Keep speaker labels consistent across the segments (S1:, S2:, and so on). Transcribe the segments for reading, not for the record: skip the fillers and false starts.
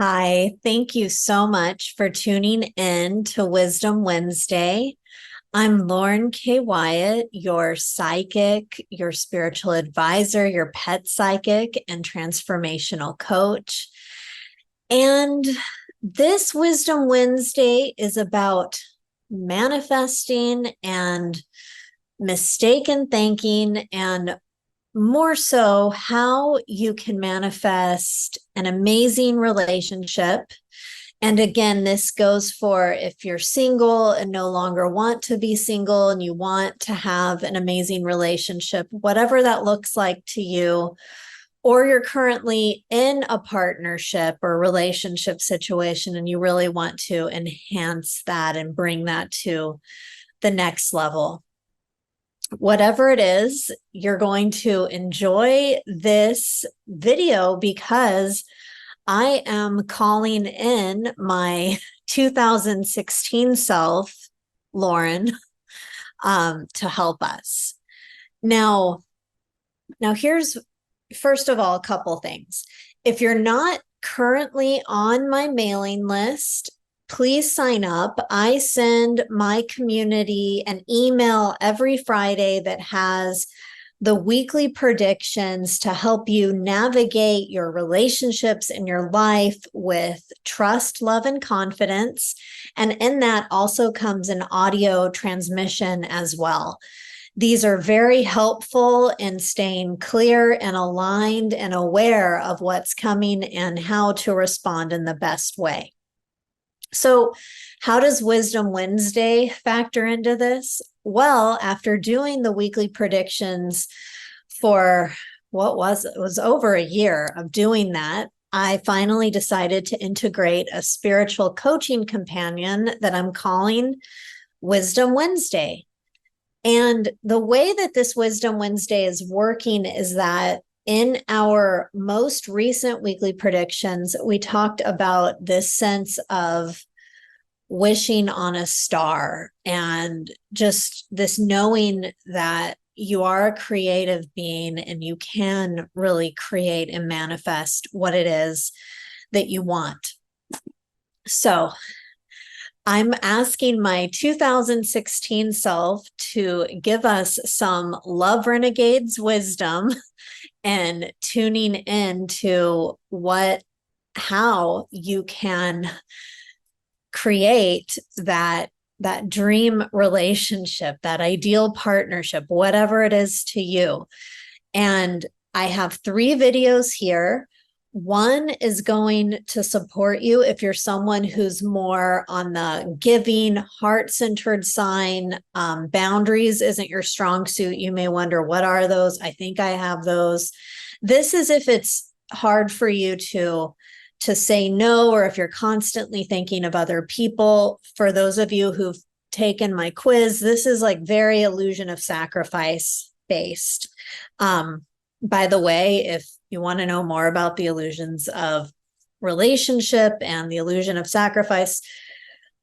S1: Hi, thank you so much for tuning in to Wisdom Wednesday. I'm Lauren Kay Wyatt, your psychic, your spiritual advisor, your pet psychic, and transformational coach. And this Wisdom Wednesday is about manifesting and mistaken thinking, and more so how you can manifest an amazing relationship. And again, this goes for if you're single and no longer want to be single and you want to have an amazing relationship, whatever that looks like to you, or you're currently in a partnership or relationship situation and you really want to enhance that and bring that to the next level. Whatever it is, you're going to enjoy this video because I am calling in my 2016 self, Lauren, to help us. Now, here's first of all a couple things. If you're not currently on my mailing list, please sign up. I send my community an email every Friday that has the weekly predictions to help you navigate your relationships in your life with trust, love, and confidence. And in that also comes an audio transmission as well. These are very helpful in staying clear and aligned and aware of what's coming and how to respond in the best way. So, how does Wisdom Wednesday factor into this? Well, after doing the weekly predictions for it was over a year of doing that, I finally decided to integrate a spiritual coaching companion that I'm calling Wisdom Wednesday. And the way that this Wisdom Wednesday is working is that in our most recent weekly predictions, we talked about this sense of wishing on a star and just this knowing that you are a creative being and you can really create and manifest what it is that you want. So I'm asking my 2016 self to give us some Love Renegades wisdom and tuning into how you can create that dream relationship, that ideal partnership, whatever it is to you. And I have 3 videos here. One is going to support you if you're someone who's more on the giving, heart-centered sign. Boundaries isn't your strong suit. You may wonder, what are those? I think I have those. This is if it's hard for you to say no, or if you're constantly thinking of other people. For those of you who've taken my quiz, this is like very illusion of sacrifice based. By the way, if you want to know more about the illusions of relationship and the illusion of sacrifice,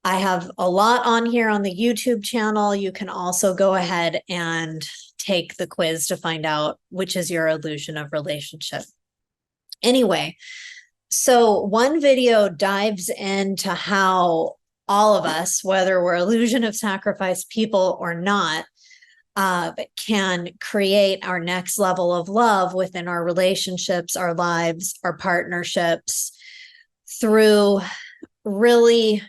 S1: I have a lot on here on the YouTube channel. You can also go ahead and take the quiz to find out which is your illusion of relationship. Anyway, so one video dives into how all of us, whether we're illusion of sacrifice people or not, can create our next level of love within our relationships, our lives, our partnerships, through really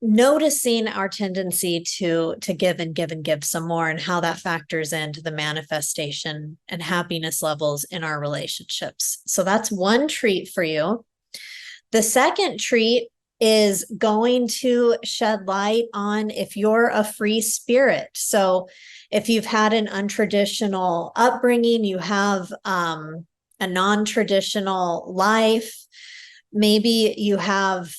S1: noticing our tendency to give and give and give some more, and how that factors into the manifestation and happiness levels in our relationships. So that's one treat for you. The second treat is going to shed light on if you're a free spirit. So if you've had an untraditional upbringing, you have a non-traditional life, maybe you have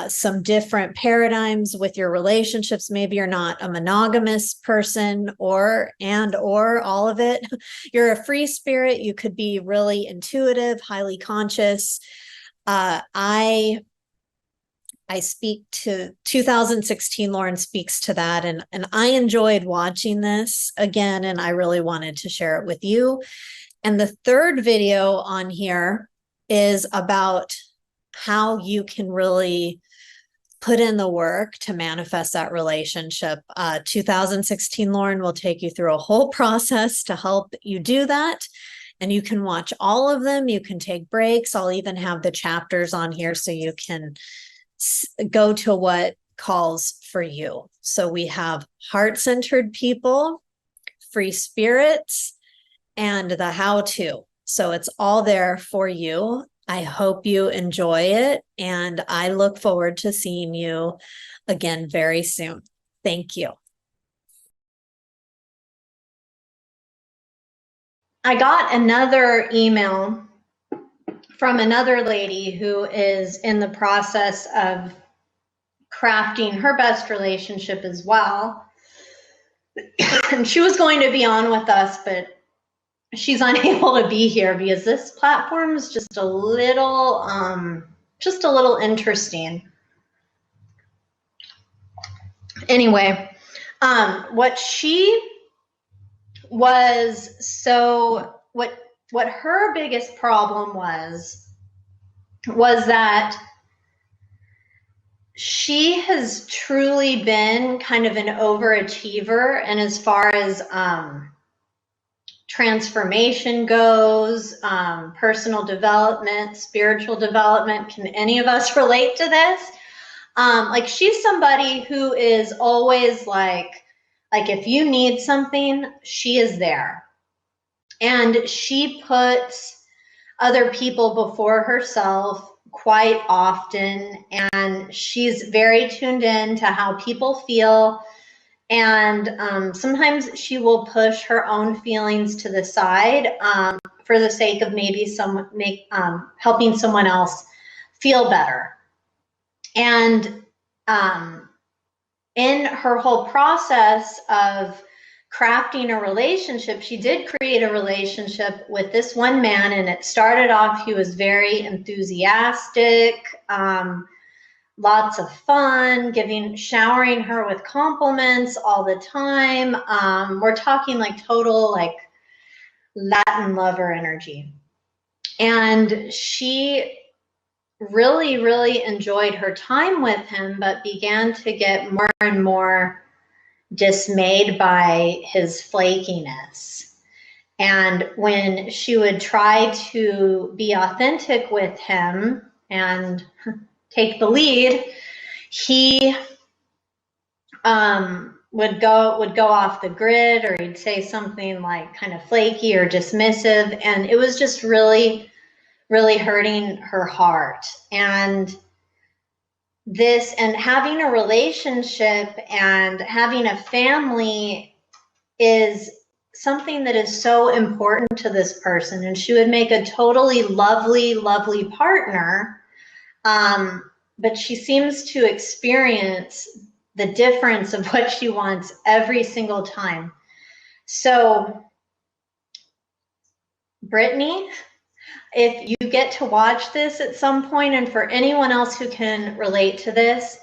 S1: some different paradigms with your relationships. Maybe you're not a monogamous person, or all of it. You're a free spirit. You could be really intuitive, highly conscious. I speak to 2016, Lauren speaks to that. And I enjoyed watching this again, and I really wanted to share it with you. And the third video on here is about how you can really put in the work to manifest that relationship. 2016 Lauren will take you through a whole process to help you do that. And you can watch all of them. You can take breaks. I'll even have the chapters on here so you can go to what calls for you. So we have heart-centered people, free spirits, and the how-to. So it's all there for you. I hope you enjoy it, and I look forward to seeing you again very soon. Thank you. I got another email from another lady who is in the process of crafting her best relationship as well. And she was going to be on with us, but she's unable to be here because this platform is just a little interesting. Anyway, what her biggest problem was that she has truly been kind of an overachiever, and as far as transformation goes, personal development, spiritual development. Can any of us relate to this? Like, she's somebody who is always like if you need something, she is there. And she puts other people before herself quite often, and she's very tuned in to how people feel. And sometimes she will push her own feelings to the side for the sake of maybe helping someone else feel better. And in her whole process of crafting a relationship, she did create a relationship with this one man, and it started off, he was very enthusiastic, lots of fun, showering her with compliments all the time. We're talking like total like Latin lover energy. And she really, really enjoyed her time with him, but began to get more and more dismayed by his flakiness. And when she would try to be authentic with him and take the lead, he would go off the grid, or he'd say something like kind of flaky or dismissive, and it was just really, really hurting her heart. And having a relationship and having a family is something that is so important to this person, and she would make a totally lovely, lovely partner. But she seems to experience the difference of what she wants every single time. So, Brittany, if you get to watch this at some point, and for anyone else who can relate to this,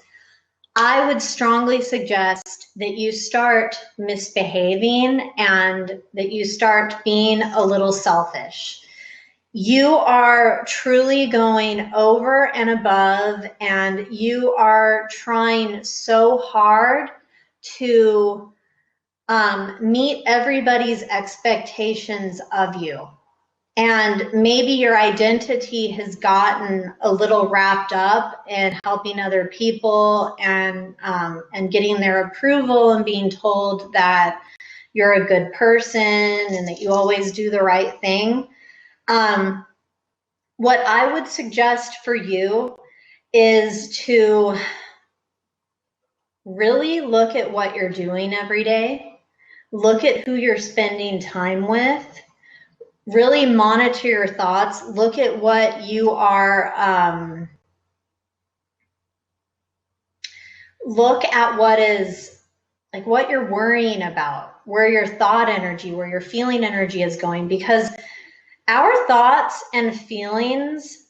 S1: I would strongly suggest that you start misbehaving and that you start being a little selfish. You are truly going over and above, and you are trying so hard to meet everybody's expectations of you. And maybe your identity has gotten a little wrapped up in helping other people and getting their approval and being told that you're a good person and that you always do the right thing. What I would suggest for you is to really look at what you're doing every day. Look at who you're spending time with. Really monitor your thoughts. Look at what you are, look at what you're worrying about, where your thought energy, where your feeling energy is going, because our thoughts and feelings,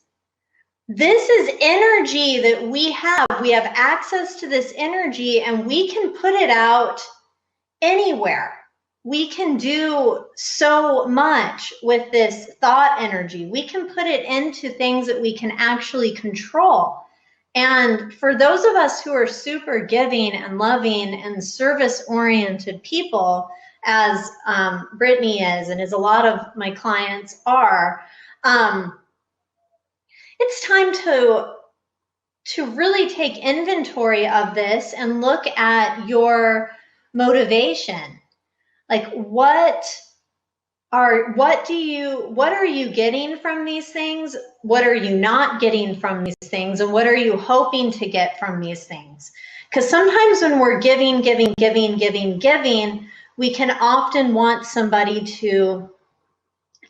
S1: this is energy that we have. We have access to this energy, and we can put it out anywhere. we can do so much with this thought energy. We can put it into things that we can actually control. And for those of us who are super giving and loving and service-oriented people, as Brittany is, and as a lot of my clients are, it's time to really take inventory of this and look at your motivation. Like, what are you getting from these things? What are you not getting from these things? And what are you hoping to get from these things? Because sometimes when we're giving, we can often want somebody to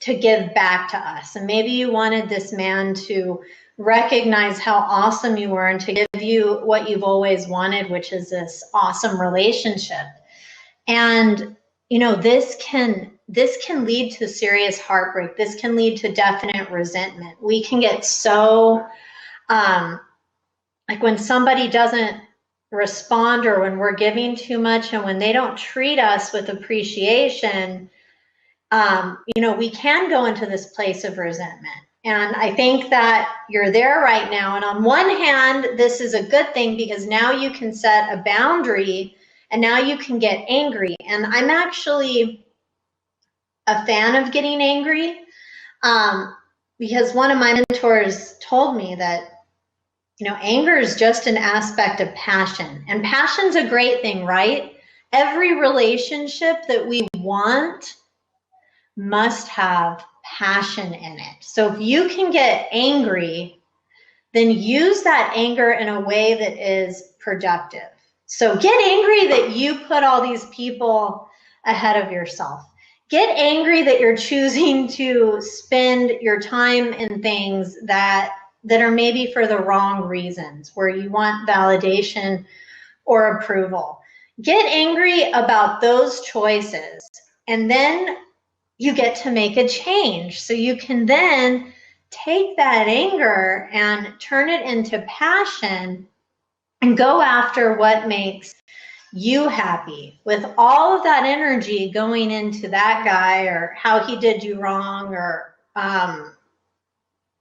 S1: give back to us. And maybe you wanted this man to recognize how awesome you were and to give you what you've always wanted, which is this awesome relationship. And you know, this can lead to serious heartbreak. This can lead to definite resentment. We can get so like when somebody doesn't respond, or when we're giving too much, and when they don't treat us with appreciation, you know, we can go into this place of resentment. And I think that you're there right now. And on one hand, this is a good thing, because now you can set a boundary and now you can get angry. And I'm actually a fan of getting angry, because one of my mentors told me that, you know, anger is just an aspect of passion. And passion's a great thing, right? Every relationship that we want must have passion in it. So if you can get angry, then use that anger in a way that is productive. So get angry that you put all these people ahead of yourself. Get angry that you're choosing to spend your time in things that are maybe for the wrong reasons, where you want validation or approval. Get angry about those choices, and then you get to make a change. So you can then take that anger and turn it into passion and go after what makes you happy, with all of that energy going into that guy, or how he did you wrong, or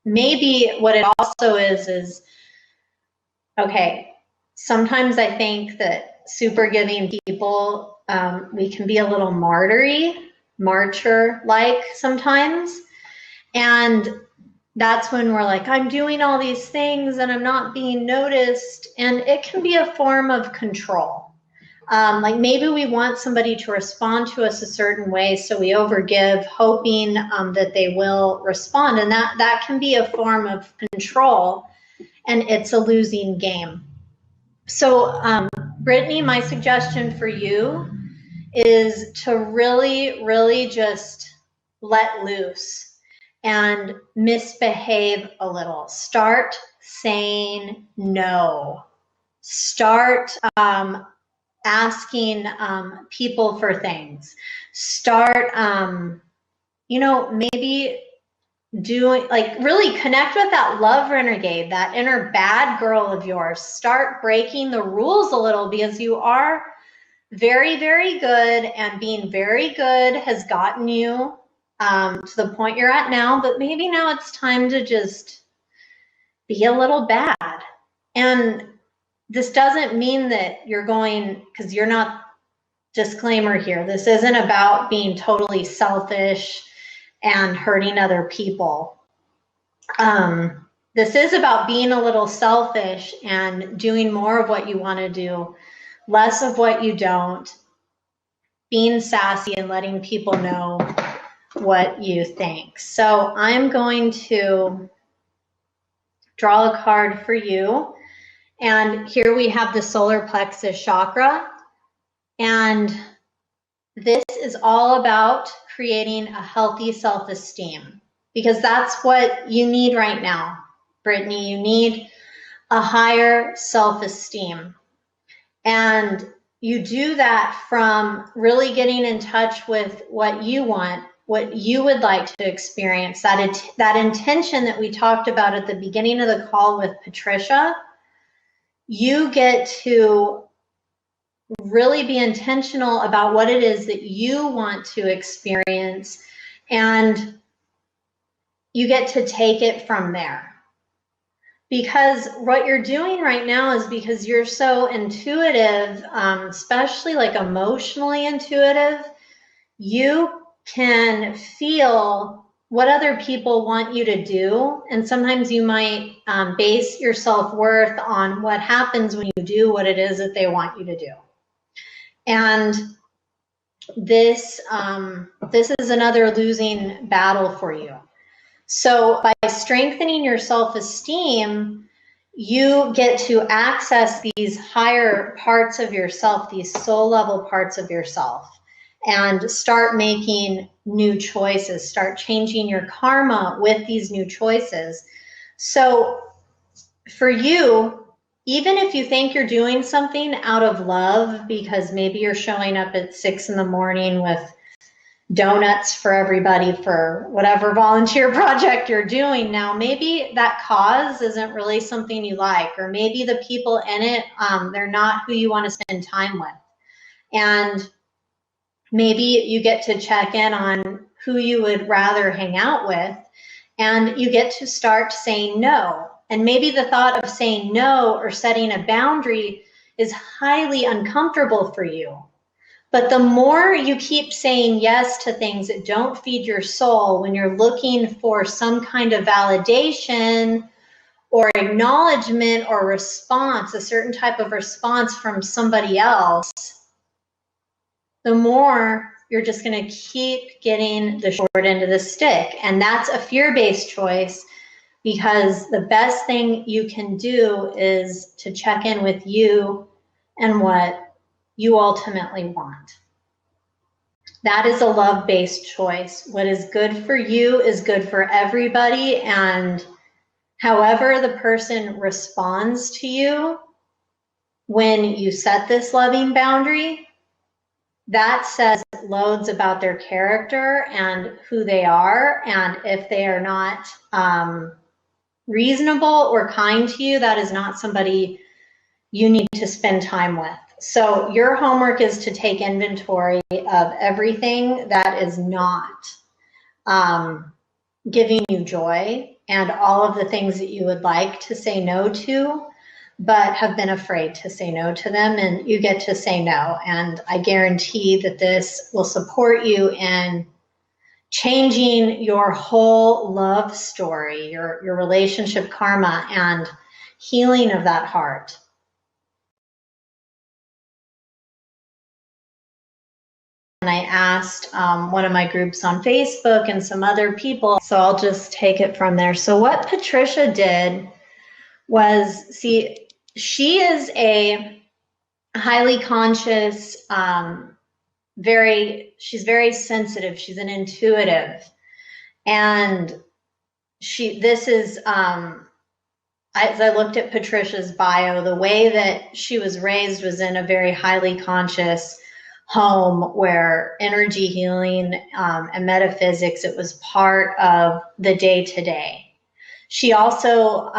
S1: maybe what it also is, okay, sometimes I think that super giving people, we can be a little martyr-like sometimes. And that's when we're like, I'm doing all these things and I'm not being noticed. And it can be a form of control. Like maybe we want somebody to respond to us a certain way, so we overgive, hoping that they will respond. And that can be a form of control, and it's a losing game. So Brittany, my suggestion for you is to really, really just let loose and misbehave a little. Start saying no. Start asking people for things. Start, you know, maybe doing, like, really connect with that love renegade, that inner bad girl of yours. Start breaking the rules a little, because you are very, very good, and being very good has gotten you to the point you're at now. But maybe now it's time to just be a little bad. And this doesn't mean that you're going, because you're not, disclaimer here, this isn't about being totally selfish and hurting other people. This is about being a little selfish and doing more of what you want to do, less of what you don't, being sassy and letting people know what you think. So I'm going to draw a card for you. And here we have the solar plexus chakra. And this is all about creating a healthy self-esteem, because that's what you need right now, Brittany. You need a higher self-esteem. And you do that from really getting in touch with what you want, what you would like to experience, that intention that we talked about at the beginning of the call with Patricia. You get to
S2: really be intentional about what it is that you want to experience, and you get to take it from there. Because what you're doing right now is because you're so intuitive, especially like emotionally intuitive, you can feel what other people want you to do. And sometimes you might base your self-worth on what happens when you do what it is that they want you to do. And this is another losing battle for you. So by strengthening your self-esteem, you get to access these higher parts of yourself, these soul level parts of yourself, and start making new choices, start changing your karma with these new choices. So for you, even if you think you're doing something out of love, because maybe you're showing up at 6 in the morning with donuts for everybody for whatever volunteer project you're doing. Now, maybe that cause isn't really something you like, or maybe the people in it, they're not who you want to spend time with. And maybe you get to check in on who you would rather hang out with, and you get to start saying no. And maybe the thought of saying no or setting a boundary is highly uncomfortable for you. But the more you keep saying yes to things that don't feed your soul, when you're looking for some kind of validation or acknowledgement or response, a certain type of response from somebody else, the more you're just going to keep getting the short end of the stick. And that's a fear-based choice, because the best thing you can do is to check in with you and what you ultimately want. That is a love-based choice. What is good for you is good for everybody, and however the person responds to you when you set this loving boundary, that says loads about their character and who they are. And if they are not reasonable or kind to you, that is not somebody you need to spend time with. So your homework is to take inventory of everything that is not giving you joy, and all of the things that you would like to say no to, but have been afraid to say no to them, and you get to say no. And I guarantee that this will support you in changing your whole love story, your relationship karma, and healing of that heart. And I asked one of my groups on Facebook and some other people, so I'll just take it from there. So what Patricia did was, see, she is a highly conscious, she's very sensitive. She's an intuitive. And this is, as I looked at Patricia's bio, the way that she was raised was in a very highly conscious home where energy healing and metaphysics, it was part of the day-to-day. She also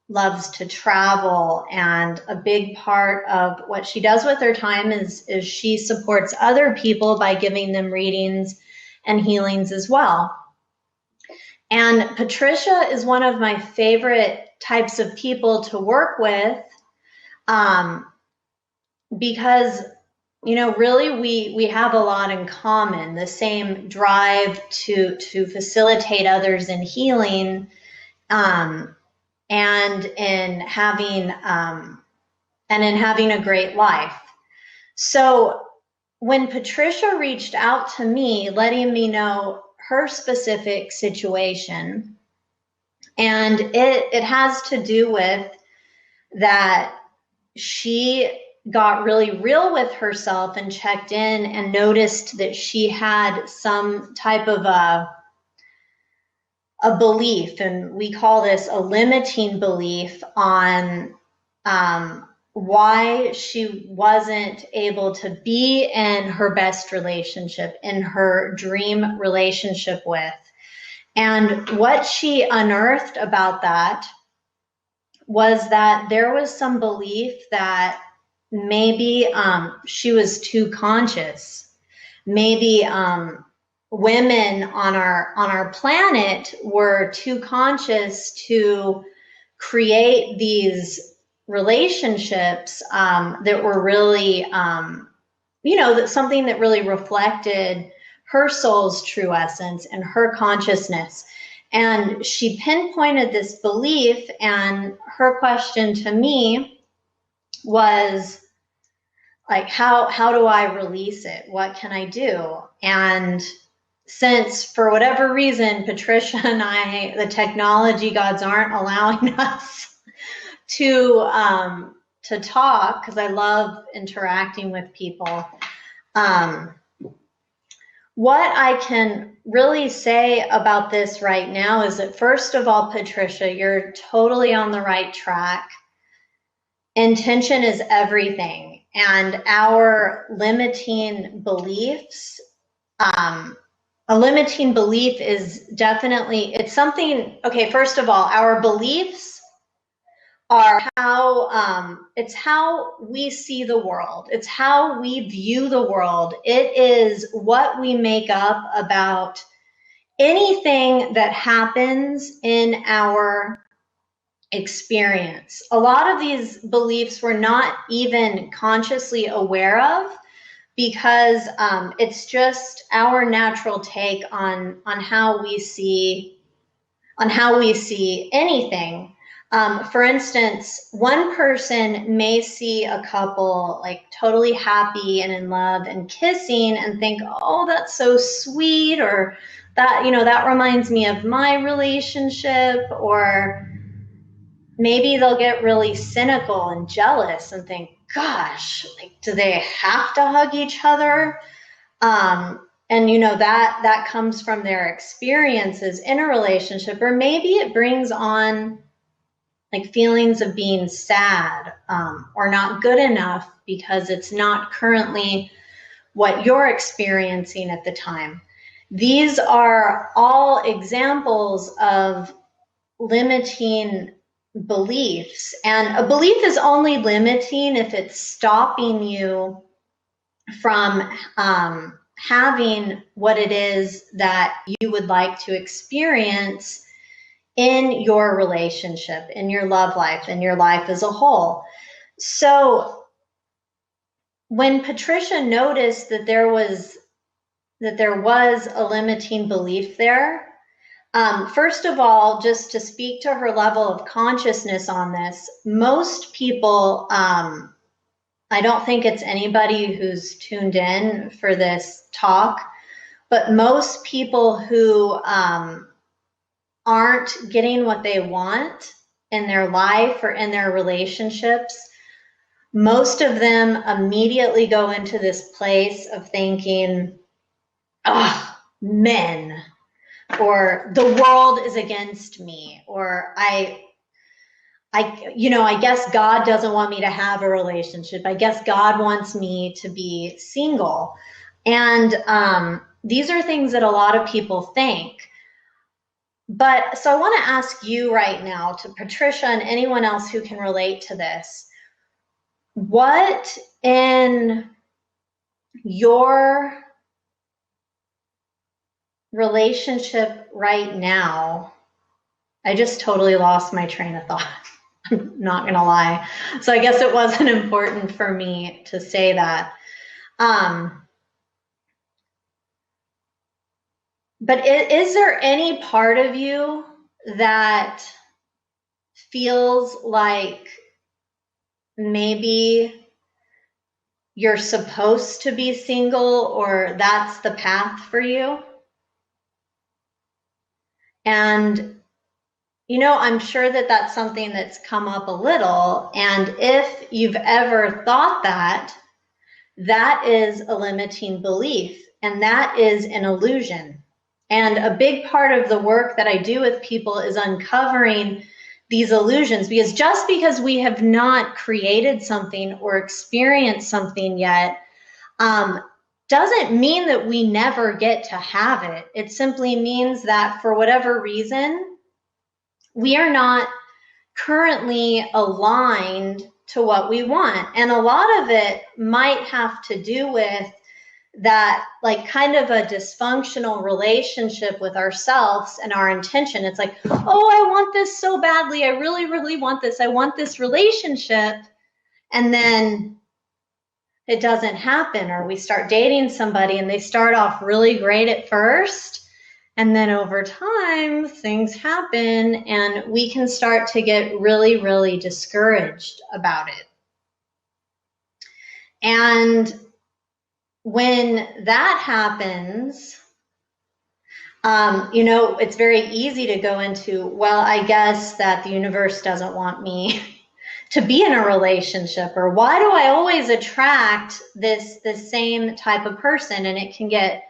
S2: loves to travel, and a big part of what she does with her time is she supports other people by giving them readings and healings as well. And Patricia is one of my favorite types of people to work with, because really we have a lot in common, the same drive to facilitate others in healing, and in having a great life. So when Patricia reached out to me, letting me know her specific situation, and it has to do with that she got really real with herself and checked in and noticed that she had some type of a belief, and we call this a limiting belief, on why she wasn't able to be in her best relationship, in her dream relationship with. And what she unearthed about that was that there was some belief that maybe she was too conscious. Maybe women on our planet were too conscious to create these relationships that were really, that something that really reflected her soul's true essence and her consciousness. And she pinpointed this belief, and her question to me was like, how do I release it? What can I do? And since for whatever reason, Patricia and I, the technology gods aren't allowing us to talk, because I love interacting with people. What I can really say about this right now is that, first of all, Patricia, you're totally on the right track. Intention is everything. And our limiting beliefs, a limiting belief is definitely, it's something, okay, first of all, our beliefs are how, it's how we see the world. It's how we view the world. It is what we make up about anything that happens in our experience. A lot of these beliefs we're not even consciously aware of, because it's just our natural take on how we see anything. For instance, one person may see a couple like totally happy and in love and kissing and think, oh, that's so sweet, or that, that reminds me of my relationship. Or maybe they'll get really cynical and jealous and think, gosh, like, do they have to hug each other? And that comes from their experiences in a relationship. Or maybe it brings on like feelings of being sad, or not good enough, because it's not currently what you're experiencing at the time. These are all examples of limiting beliefs. And a belief is only limiting if it's stopping you from having what it is that you would like to experience in your relationship, in your love life, in your life as a whole. So when Patricia noticed that there was a limiting belief there, first of all, just to speak to her level of consciousness on this, most people, I don't think it's anybody who's tuned in for this talk, but most people who aren't getting what they want in their life or in their relationships, most of them immediately go into this place of thinking, oh, men, or the world is against me, or I guess God doesn't want me to have a relationship. I guess God wants me to be single. And these are things that a lot of people think. But so I want to ask you right now, to Patricia and anyone else who can relate to this, what in your relationship right now, I just totally lost my train of thought. I'm not gonna lie. So I guess it wasn't important for me to say that. But is there any part of you that feels like maybe you're supposed to be single, or that's the path for you? And I'm sure that that's something that's come up a little. And if you've ever thought that, that is a limiting belief, and that is an illusion. And a big part of the work that I do with people is uncovering these illusions, because just because we have not created something or experienced something yet, doesn't mean that we never get to have it. It simply means that for whatever reason, we are not currently aligned to what we want. And a lot of it might have to do with that, like, kind of a dysfunctional relationship with ourselves and our intention. It's like, oh, I want this so badly. I really, really want this. I want this relationship. And then it doesn't happen, or we start dating somebody and they start off really great at first. And then over time, things happen and we can start to get really, really discouraged about it. And when that happens, it's very easy to go into, well, I guess that the universe doesn't want me to be in a relationship, or why do I always attract this same type of person? And it can get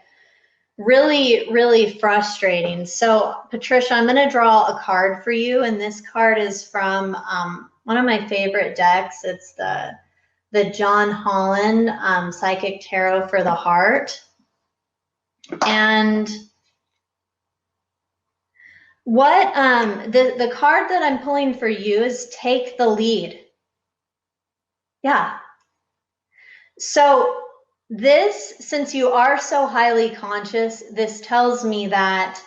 S2: really, really frustrating. So, Patricia, I'm going to draw a card for you, and this card is from one of my favorite decks. It's the John Holland Psychic Tarot for the Heart. And what the card that I'm pulling for you is Take the Lead. Yeah. So this, since you are so highly conscious, this tells me that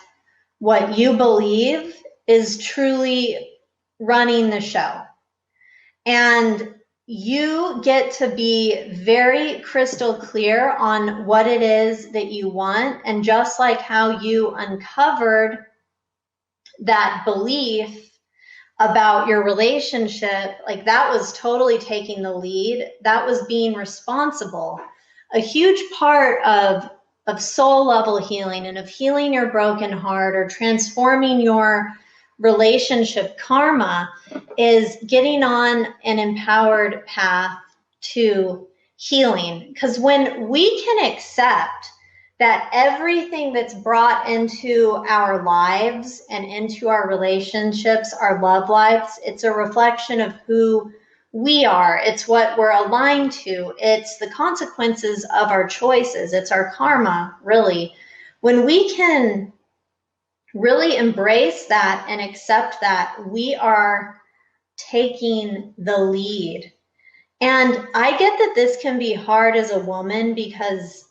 S2: what you believe is truly running the show. And you get to be very crystal clear on what it is that you want. And just like how you uncovered that belief about your relationship, like that was totally taking the lead. That was being responsible. A huge part of soul level healing and of healing your broken heart or transforming your relationship karma is getting on an empowered path to healing. Because when we can accept that everything that's brought into our lives and into our relationships, our love lives, it's a reflection of who we are. It's what we're aligned to. It's the consequences of our choices. It's our karma, really. When we can really embrace that and accept that, we are taking the lead. And I get that this can be hard as a woman because,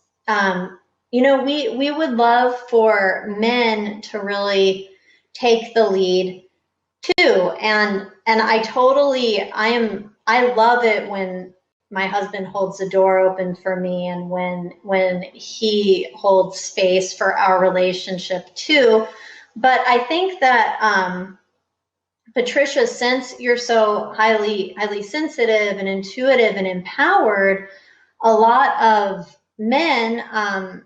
S2: we would love for men to really take the lead too. And I love it when my husband holds the door open for me, and when he holds space for our relationship too. But I think that, Patricia, since you're so highly sensitive and intuitive and empowered, a lot of men,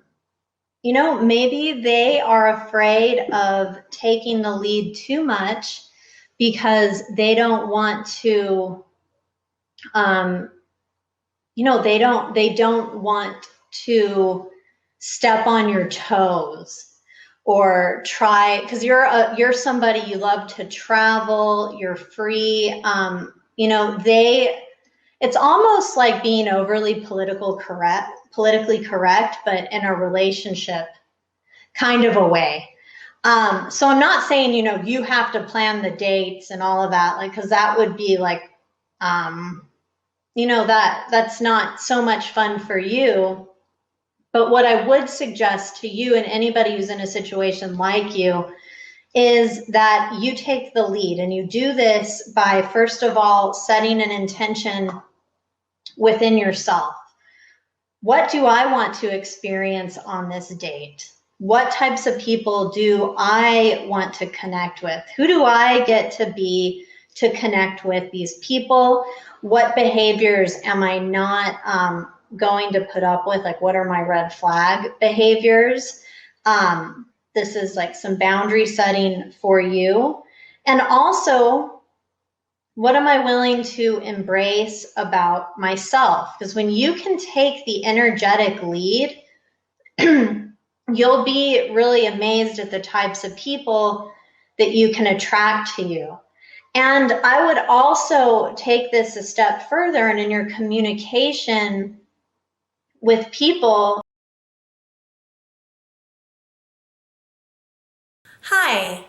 S2: maybe they are afraid of taking the lead too much because they don't want to, they don't want to step on your toes or try, because you're somebody, you love to travel, you're free. It's almost like being overly politically correct, but in a relationship kind of a way. So I'm not saying, you have to plan the dates and all of that, like, because that would be like, that's not so much fun for you. But what I would suggest to you and anybody who's in a situation like you is that you take the lead, and you do this by, first of all, setting an intention within yourself. What do I want to experience on this date? What types of people do I want to connect with? Who do I get to be to connect with these people? What behaviors am I not going to put up with? Like, what are my red flag behaviors? This is like some boundary setting for you. And also, what am I willing to embrace about myself? Because when you can take the energetic lead, you'll be really amazed at the types of people that you can attract to you. And I would also take this a step further, and in your communication with people.
S1: Hi,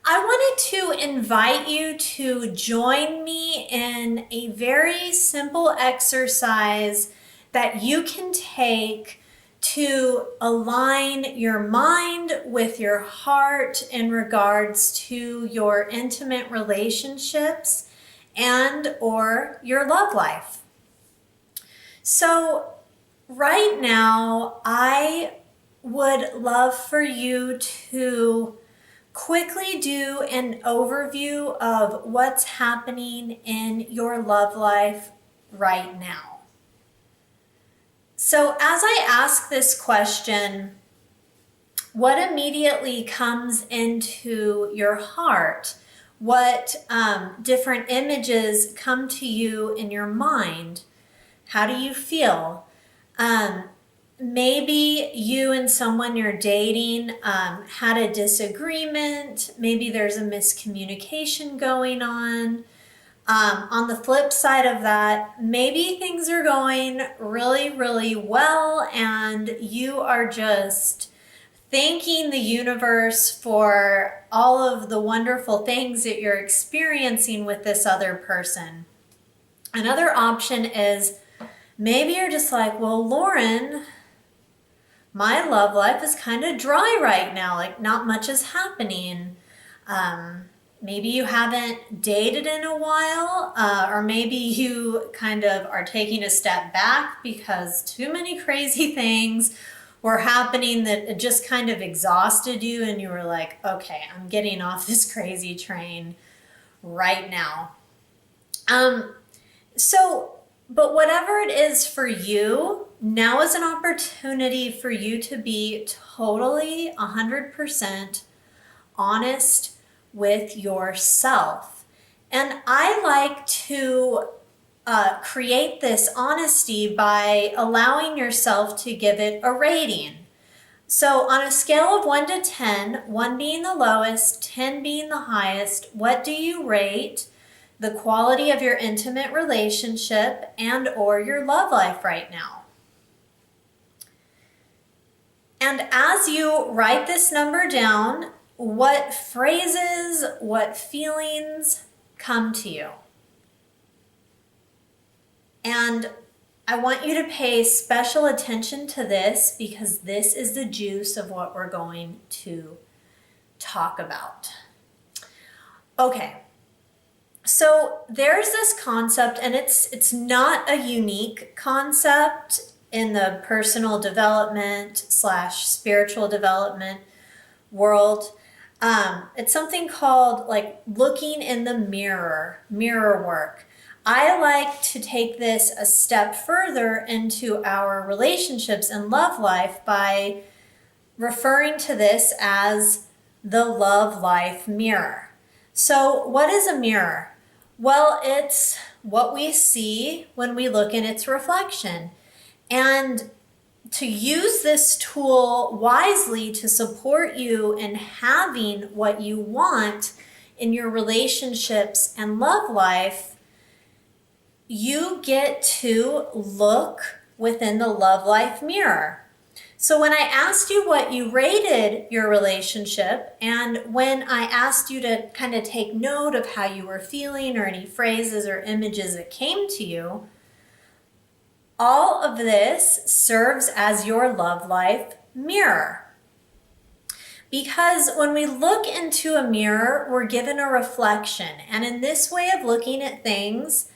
S1: I wanted to invite you to join me in a very simple exercise that you can take to align your mind with your heart in regards to your intimate relationships and or your love life. So right now, I would love for you to quickly do an overview of what's happening in your love life right now. So, as I ask this question, what immediately comes into your heart? What different images come to you in your mind? How do you feel? Um, Maybe you and someone you're dating had a disagreement. Maybe there's a miscommunication going on. On the flip side of that, maybe things are going really, really well, and you are just thanking the universe for all of the wonderful things that you're experiencing with this other person. Another option is maybe you're just like, well, Lauren, my love life is kind of dry right now, like not much is happening. Maybe you haven't dated in a while, or maybe you kind of are taking a step back because too many crazy things were happening that it just kind of exhausted you, and you were like, okay, I'm getting off this crazy train right now. So, but whatever it is for you, now is an opportunity for you to be totally 100% honest with yourself. And I like to create this honesty by allowing yourself to give it a rating. So, on a scale of 1 to 10, 1 being the lowest, 10 being the highest, what do you rate the quality of your intimate relationship and or your love life right now? And as you write this number down, what phrases, what feelings come to you? And I want you to pay special attention to this because this is the juice of what we're going to talk about. Okay. So there's this concept, and it's not a unique concept in the personal development / spiritual development world. It's something called like looking in the mirror work. I like to take this a step further into our relationships and love life by referring to this as the love life mirror. So, what is a mirror? Well, it's what we see when we look in its reflection. And to use this tool wisely to support you in having what you want in your relationships and love life, you get to look within the love life mirror. So when I asked you what you rated your relationship, and when I asked you to kind of take note of how you were feeling or any phrases or images that came to you, all of this serves as your love life mirror. Because when we look into a mirror, we're given a reflection. And in this way of looking at things,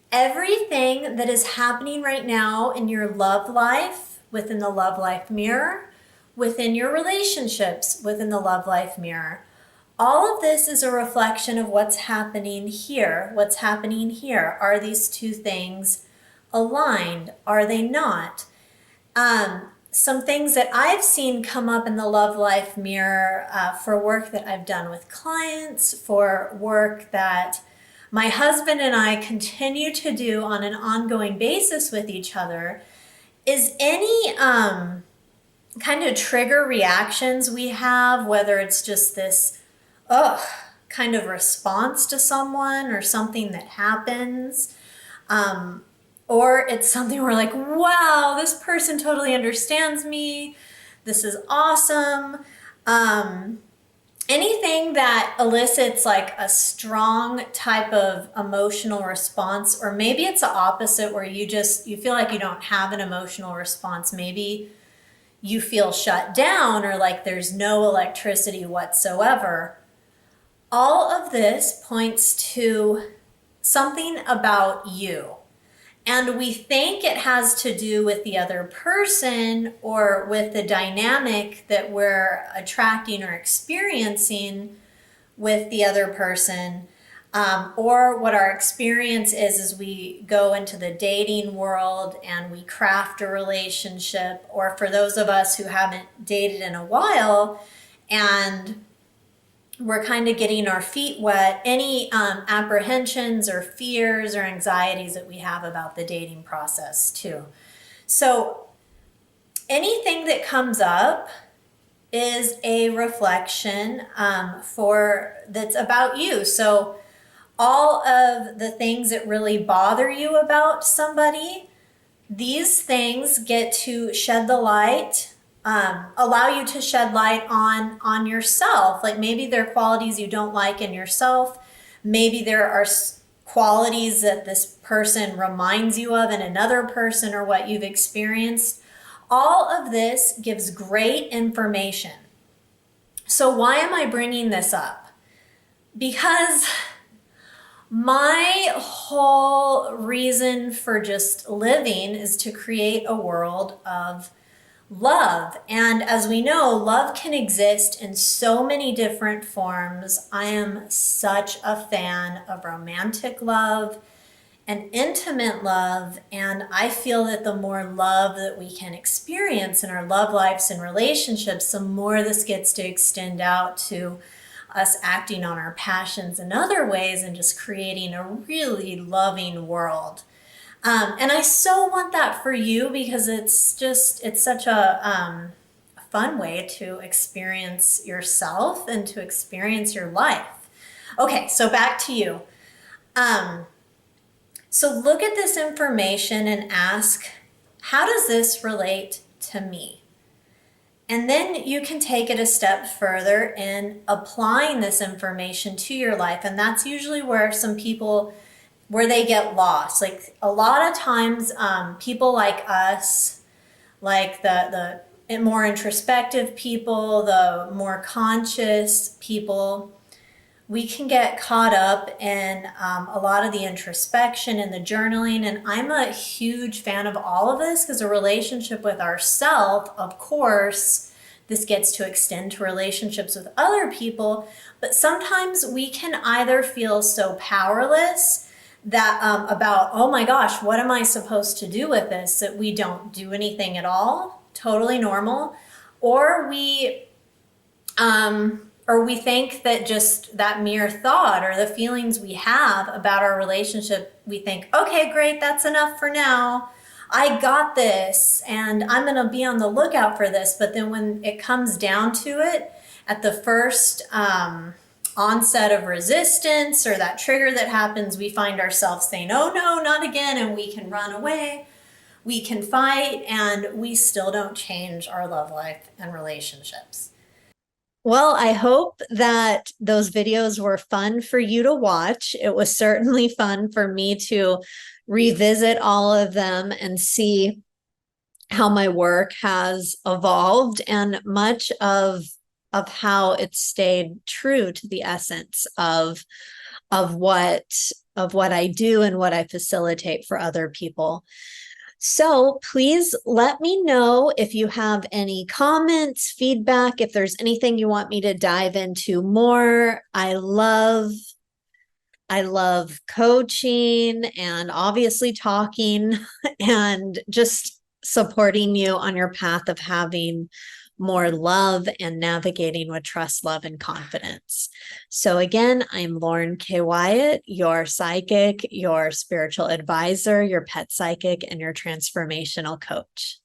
S1: everything that is happening right now in your love life, within the love life mirror, within your relationships, within the love life mirror, all of this is a reflection of what's happening here. What's happening here? Are these two things aligned? Are they not? Some things that I've seen come up in the love life mirror for work that I've done with clients, for work that my husband and I continue to do on an ongoing basis with each other, is any kind of trigger reactions we have, whether it's just this kind of response to someone or something that happens, or it's something we're like, wow, this person totally understands me. This is awesome. And anything that elicits like a strong type of emotional response, or maybe it's the opposite where you feel like you don't have an emotional response. Maybe you feel shut down or like there's no electricity whatsoever. All of this points to something about you. And we think it has to do with the other person or with the dynamic that we're attracting or experiencing with the other person. Or what our experience is as we go into the dating world and we craft a relationship, or for those of us who haven't dated in a while and we're kind of getting our feet wet, any apprehensions or fears or anxieties that we have about the dating process too. So anything that comes up is a reflection for that's about you. So all of the things that really bother you about somebody, these things get to shed the light, allow you to shed light on yourself. Like maybe there are qualities you don't like in yourself. Maybe there are qualities that this person reminds you of in another person or what you've experienced. All of this gives great information. So why am I bringing this up? Because my whole reason for just living is to create a world of love. And as we know, love can exist in so many different forms. I am such a fan of romantic love and intimate love. And I feel that the more love that we can experience in our love lives and relationships, the more this gets to extend out to us acting on our passions in other ways and just creating a really loving world. And I so want that for you because it's such a fun way to experience yourself and to experience your life. Okay, so back to you. So look at this information and ask, how does this relate to me? And then you can take it a step further in applying this information to your life. And that's usually where some people, where they get lost. Like a lot of times, people like us, like the more introspective people, the more conscious people, we can get caught up in a lot of the introspection and the journaling. And I'm a huge fan of all of this because a relationship with ourself, of course, this gets to extend to relationships with other people. But sometimes we can either feel so powerless that about, oh my gosh, what am I supposed to do with this? That we don't do anything at all, totally normal. Or we think that just that mere thought or the feelings we have about our relationship, we think, okay, great, that's enough for now. I got this and I'm going to be on the lookout for this. But then when it comes down to it, at the first onset of resistance or that trigger that happens, we find ourselves saying, oh no, not again. And we can run away, we can fight, and we still don't change our love life and relationships. Well, I hope that those videos were fun for you to watch. It was certainly fun for me to revisit all of them and see how my work has evolved, and much of how it stayed true to the essence of what I do and what I facilitate for other people. So please let me know if you have any comments, feedback, if there's anything you want me to dive into more. I love coaching and obviously talking and just supporting you on your path of having more love and navigating with trust, love, and confidence. So again, I'm Lauren Kay Wyatt, your psychic, your spiritual advisor, your pet psychic, and your transformational coach.